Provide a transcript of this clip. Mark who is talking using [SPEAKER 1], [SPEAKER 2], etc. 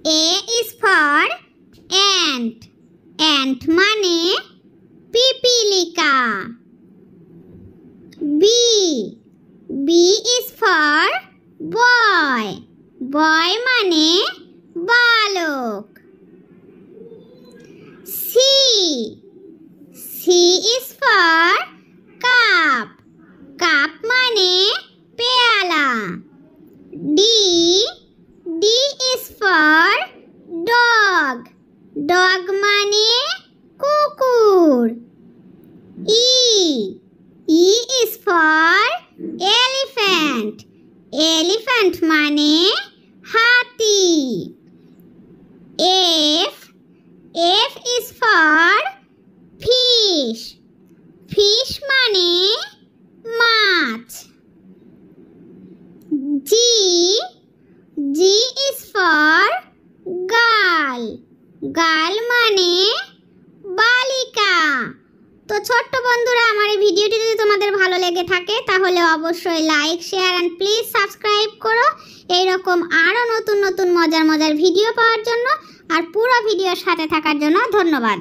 [SPEAKER 1] A is for ant. Ant মানে পিপিলিকা। B is for boy. Boy মানে বালক। C is for cup. Cup মানে পেয়ালা। D is for dog. Dog মানে কুকুর। E is for elephant. Elephant মানে হাতি। F is for fish. Fish মানে মাছ। G is for girl. Girl মানে বালিকা। তো ছোট্ট বন্ধুরা, আমার এই ভিডিওটি যদি তোমাদের ভালো লেগে থাকে তাহলে অবশ্যই like, share and please subscribe করো এইরকম আরও নতুন নতুন মজার ভিডিও পাওয়ার জন্য। আর পুরো ভিডিওর সাথে থাকার জন্য ধন্যবাদ।